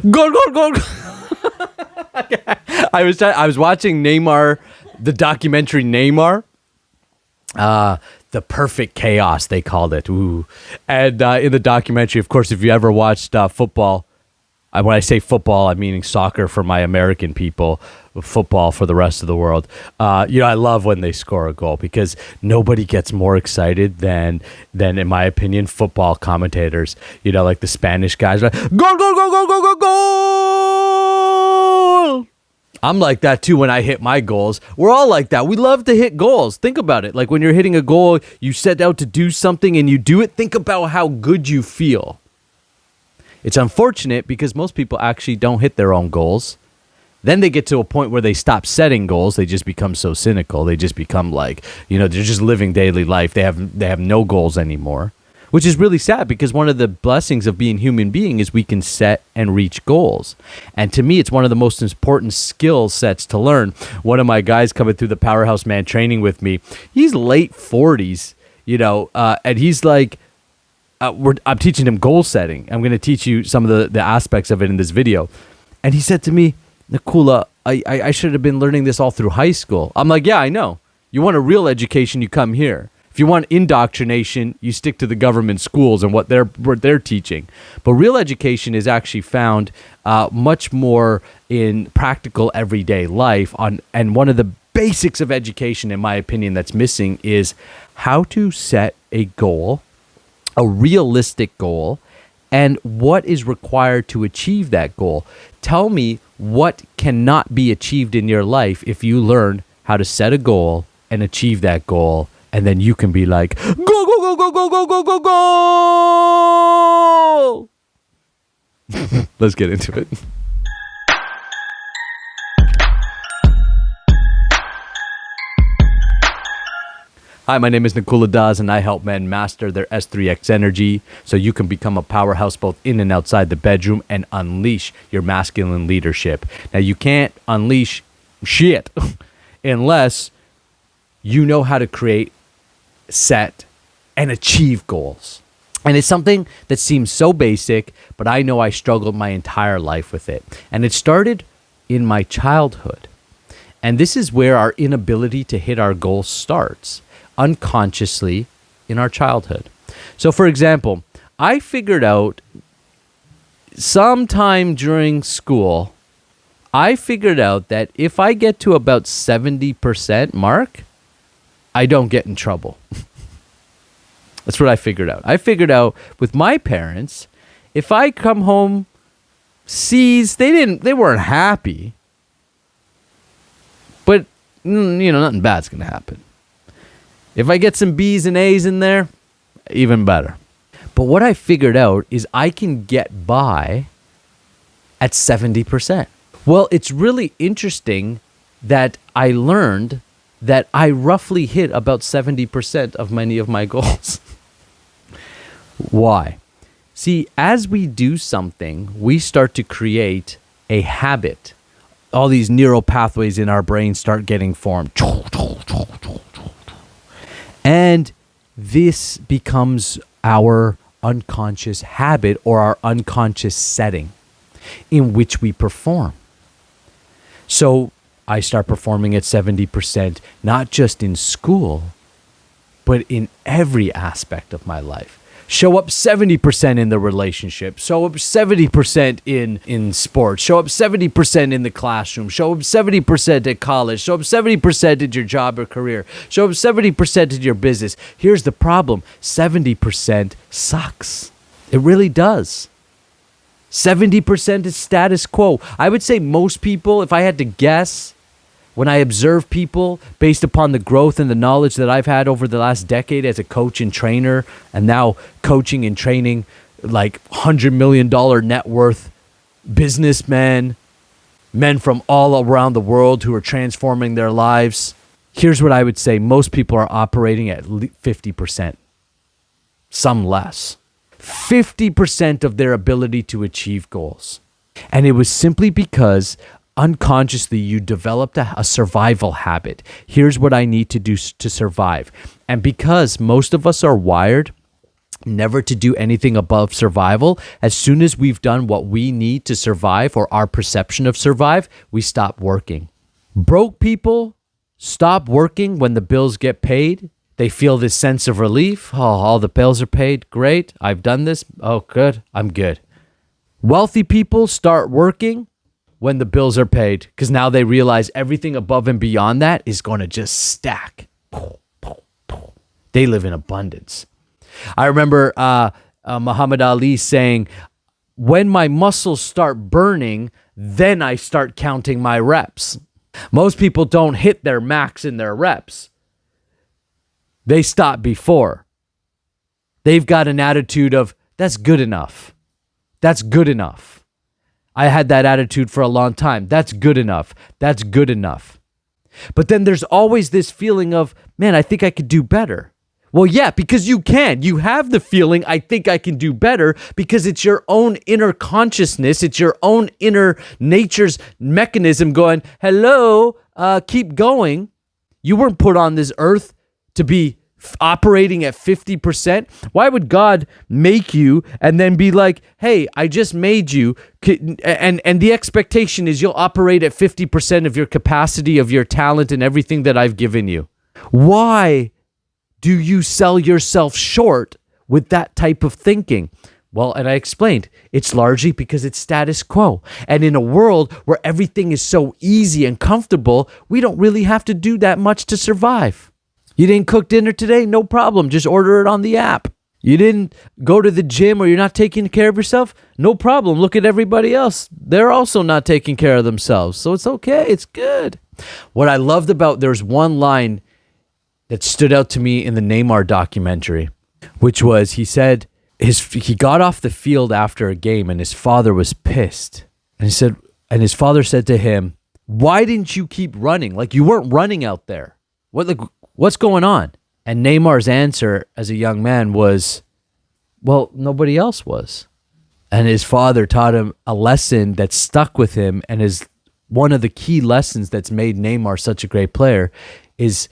Goal, goal, goal. I was watching Neymar, the documentary Neymar. The perfect chaos, they called it. Ooh. And in the documentary, of course, if you ever watched football, when I say football, I'm meaning soccer for my American people, football for the rest of the world. I love when they score a goal because nobody gets more excited than in my opinion, football commentators. Like the Spanish guys, like, goal, goal, goal, goal, goal, goal, goal. I'm like that too when I hit my goals. We're all like that. We love to hit goals. Think about it. Like when you're hitting a goal, you set out to do something and you do it. Think about how good you feel. It's unfortunate because most people actually don't hit their own goals. Then they get to a point where they stop setting goals. They just become so cynical. They just become like, they're just living daily life. They have no goals anymore, which is really sad because one of the blessings of being human being is we can set and reach goals. And to me, it's one of the most important skill sets to learn. One of my guys coming through the Powerhouse Man training with me, he's late 40s, and he's like, I'm teaching him goal setting. I'm going to teach you some of the aspects of it in this video. And he said to me, Nakula, I should have been learning this all through high school. I'm like, yeah, I know. You want a real education, you come here. If you want indoctrination, you stick to the government schools and what they're teaching. But real education is actually found much more in practical everyday life. And one of the basics of education, in my opinion, that's missing is how to set a goal, a realistic goal, and what is required to achieve that goal. Tell me what cannot be achieved in your life if you learn how to set a goal and achieve that goal, and then you can be like, go, go, go, go, go, go, go, go, go. Let's get into it. Hi, my name is Nakula Das, and I help men master their S3X energy so you can become a powerhouse both in and outside the bedroom and unleash your masculine leadership. Now, you can't unleash shit unless you know how to create, set, and achieve goals. And it's something that seems so basic, but I know I struggled my entire life with it. And it started in my childhood. And this is where our inability to hit our goals starts, unconsciously in our childhood. So, for example, I figured out sometime during school, that if I get to about 70% mark, I don't get in trouble. That's what I figured out. I figured out with my parents, if I come home C's, they weren't happy. But, nothing bad's going to happen. If I get some B's and A's in there, even better. But what I figured out is I can get by at 70%. Well, it's really interesting that I learned that I roughly hit about 70% of many of my goals. Why? See, as we do something, we start to create a habit. All these neural pathways in our brain start getting formed. And this becomes our unconscious habit or our unconscious setting in which we perform. So I start performing at 70%, not just in school, but in every aspect of my life. Show up 70% in the relationship, show up 70% in sports, show up 70% in the classroom, show up 70% at college, show up 70% at your job or career, show up 70% in your business. Here's the problem, 70% sucks. It really does. 70% is status quo. I would say most people, if I had to guess, when I observe people based upon the growth and the knowledge that I've had over the last decade as a coach and trainer, and now coaching and training like $100 million net worth businessmen, men from all around the world who are transforming their lives, here's what I would say. Most people are operating at 50%, some less. 50% of their ability to achieve goals. And it was simply because unconsciously you developed a survival habit. Here's what I need to do to survive. And because most of us are wired never to do anything above survival. As soon as we've done what we need to survive or our perception of survive, we stop working. Broke people stop working when the bills get paid. They feel this sense of relief. Oh, all the bills are paid. Great. I've done this. Oh, good. I'm good. Wealthy people start working when the bills are paid because now they realize everything above and beyond that is going to just stack. They live in abundance. I remember Muhammad Ali saying, when my muscles start burning, then I start counting my reps. Most people don't hit their max in their reps. They stop before. They've got an attitude of, that's good enough. That's good enough. I had that attitude for a long time. That's good enough. That's good enough. But then there's always this feeling of, man, I think I could do better. Well, yeah, because you can. You have the feeling, I think I can do better, because it's your own inner consciousness. It's your own inner nature's mechanism going, hello, keep going. You weren't put on this earth to be operating at 50%. Why would God make you and then be like, hey, I just made you, and the expectation is you'll operate at 50% of your capacity, of your talent, and everything that I've given you? Why do you sell yourself short with that type of thinking? Well, and I explained, it's largely because it's status quo. And in a world where everything is so easy and comfortable, we don't really have to do that much to survive. You didn't cook dinner today? No problem. Just order it on the app. You didn't go to the gym or you're not taking care of yourself? No problem. Look at everybody else. They're also not taking care of themselves. So it's okay. It's good. What I loved about, there's one line that stood out to me in the Neymar documentary, which was, he said he got off the field after a game and his father was pissed. And his father said to him, why didn't you keep running? Like, you weren't running out there. What's going on? And Neymar's answer as a young man was, well, nobody else was. And his father taught him a lesson that stuck with him, and is one of the key lessons that's made Neymar such a great player, is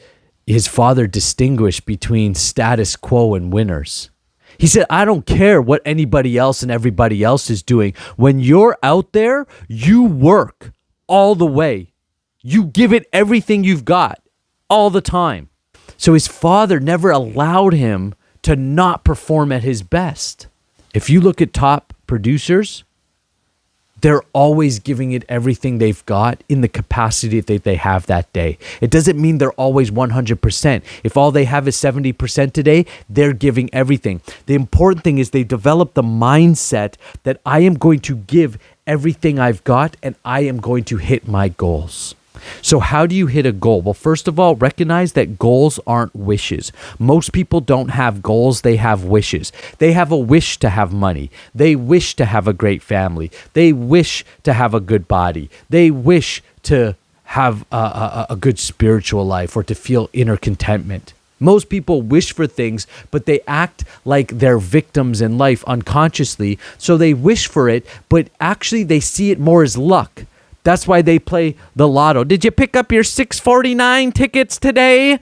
his father distinguished between status quo and winners. He said, I don't care what anybody else and everybody else is doing. When you're out there, you work all the way. You give it everything you've got all the time. So his father never allowed him to not perform at his best. If you look at top producers, they're always giving it everything they've got in the capacity that they have that day. It doesn't mean they're always 100%. If all they have is 70% today, they're giving everything. The important thing is they develop the mindset that I am going to give everything I've got and I am going to hit my goals. So how do you hit a goal? Well, first of all, recognize that goals aren't wishes. Most people don't have goals, they have wishes. They have a wish to have money. They wish to have a great family. They wish to have a good body. They wish to have a good spiritual life or to feel inner contentment. Most people wish for things, but they act like they're victims in life unconsciously. So they wish for it, but actually they see it more as luck. That's why they play the lotto. Did you pick up your 649 tickets today?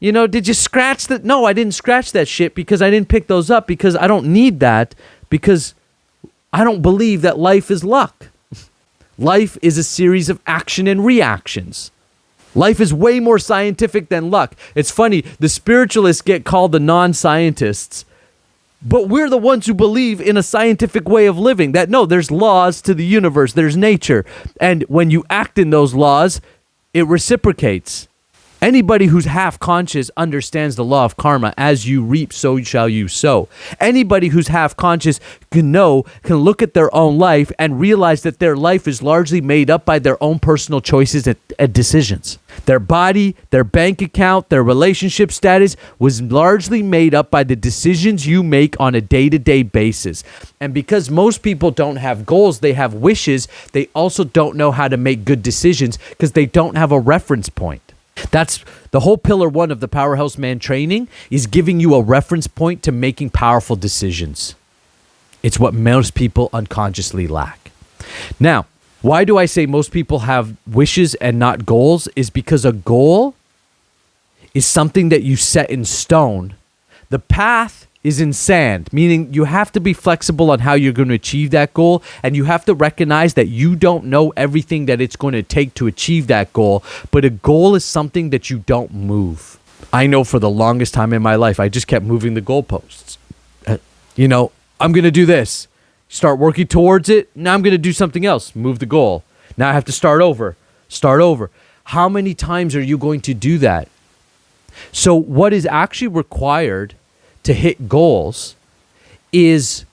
You know, did you scratch that? No, I didn't scratch that shit because I didn't pick those up because I don't need that, because I don't believe that life is luck. Life is a series of action and reactions. Life is way more scientific than luck. It's funny, the spiritualists get called the non-scientists, but we're the ones who believe in a scientific way of living, that no, there's laws to the universe, there's nature. And when you act in those laws, it reciprocates. Anybody who's half conscious understands the law of karma. As you reap, so shall you sow. Anybody who's half conscious can look at their own life and realize that their life is largely made up by their own personal choices and decisions. Their body, their bank account, their relationship status was largely made up by the decisions you make on a day-to-day basis. And because most people don't have goals, they have wishes, they also don't know how to make good decisions because they don't have a reference point. That's the whole pillar one of the Powerhouse Man training, is giving you a reference point to making powerful decisions. It's what most people unconsciously lack. Now, why do I say most people have wishes and not goals? Is because a goal is something that you set in stone. The path is in sand, meaning you have to be flexible on how you're going to achieve that goal, and you have to recognize that you don't know everything that it's going to take to achieve that goal, but a goal is something that you don't move. I know for the longest time in my life, I just kept moving the goalposts. I'm going to do this. Start working towards it. Now I'm going to do something else. Move the goal. Now I have to start over. How many times are you going to do that? So what is actually required to hit goals is,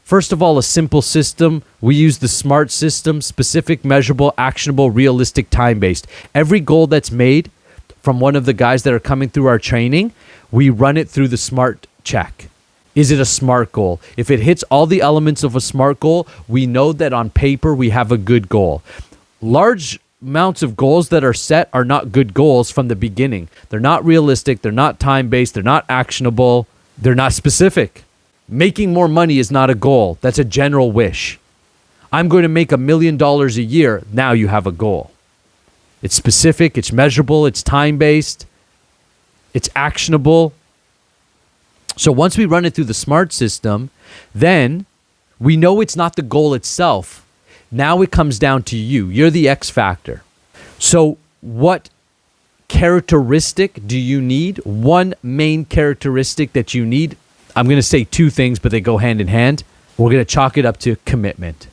first of all, a simple system. We use the SMART system: specific, measurable, actionable, realistic, time-based. Every goal that's made from one of the guys that are coming through our training, we run it through the SMART check. Is it a SMART goal? If it hits all the elements of a SMART goal, we know that on paper we have a good goal. Large amounts of goals that are set are not good goals from the beginning. They're not realistic. They're not time-based. They're not actionable. They're not specific. Making more money is not a goal. That's a general wish. I'm going to make $1 million a year. Now you have a goal. It's specific. It's measurable. It's time-based. It's actionable. So once we run it through the SMART system, then we know it's not the goal itself. Now it comes down to you. You're the X factor. So what characteristic do you need? One main characteristic that you need, I'm going to say two things, but they go hand in hand. We're going to chalk it up to commitment.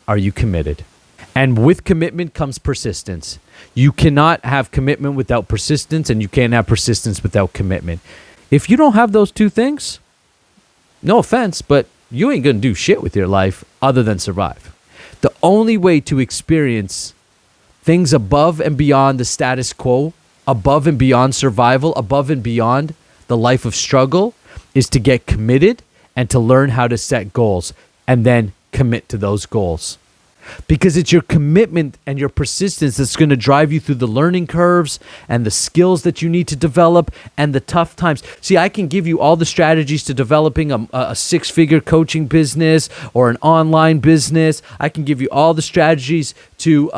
Are you committed? And with commitment comes persistence. You cannot have commitment without persistence, and you can't have persistence without commitment. If you don't have those two things, no offense, but you ain't going to do shit with your life other than survive. The only way to experience things above and beyond the status quo, above and beyond survival, above and beyond the life of struggle, is to get committed and to learn how to set goals and then commit to those goals. Because it's your commitment and your persistence that's going to drive you through the learning curves and the skills that you need to develop and the tough times. See, I can give you all the strategies to developing a six-figure coaching business or an online business. I can give you all the strategies to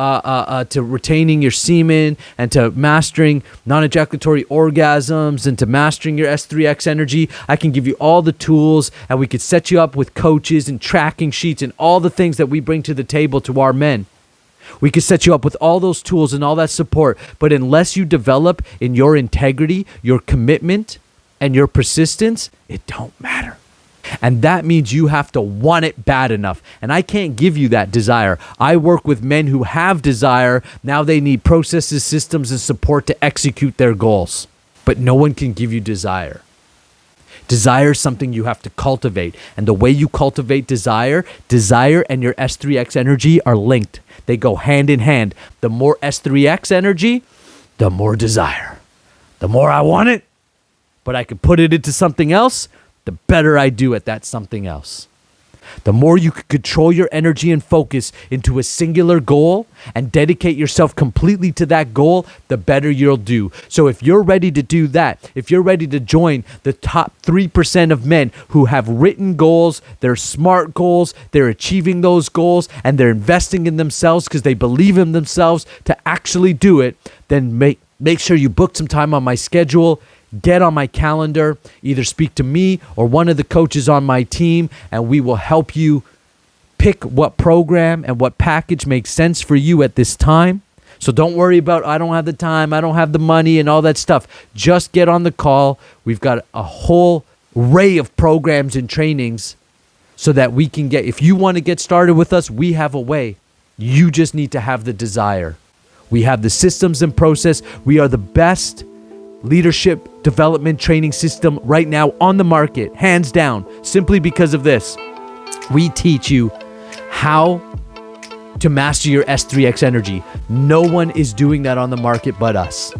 retaining your semen and to mastering non-ejaculatory orgasms and to mastering your S3X energy. I can give you all the tools, and we could set you up with coaches and tracking sheets and all the things that we bring to the table to our men. We could set you up with all those tools and all that support, but unless you develop in your integrity, your commitment, and your persistence, it don't matter. And that means you have to want it bad enough. And I can't give you that desire. I work with men who have desire. Now they need processes, systems, and support to execute their goals. But no one can give you desire. Desire is something you have to cultivate. And the way you cultivate desire and your S3X energy are linked. They go hand in hand. The more S3X energy, the more desire. The more I want it, but I can put it into something else, the better I do at that something else. The more you can control your energy and focus into a singular goal and dedicate yourself completely to that goal, the better you'll do. So if you're ready to do that, if you're ready to join the top 3% of men who have written goals, they're SMART goals, they're achieving those goals, and they're investing in themselves because they believe in themselves to actually do it, then make sure you book some time on my schedule. Get on my calendar, either speak to me or one of the coaches on my team, and we will help you pick what program and what package makes sense for you at this time. So don't worry about, I don't have the time, I don't have the money and all that stuff. Just get on the call. We've got a whole array of programs and trainings so that we can get, if you want to get started with us, we have a way. You just need to have the desire. We have the systems and process. We are the best leadership development training system right now on the market, hands down, simply because of this. We teach you how to master your S3X energy. No one is doing that on the market but us.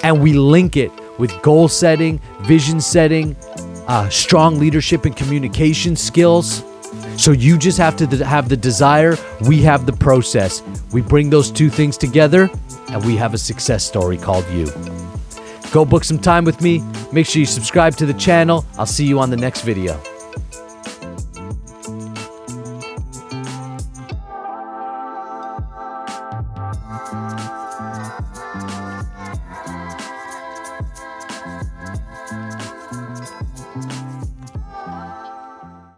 And we link it with goal setting, vision setting, strong leadership and communication skills. So you just have to have the desire. We have the process. We bring those two things together and we have a success story called you. Go book some time with me. Make sure you subscribe to the channel. I'll see you on the next video.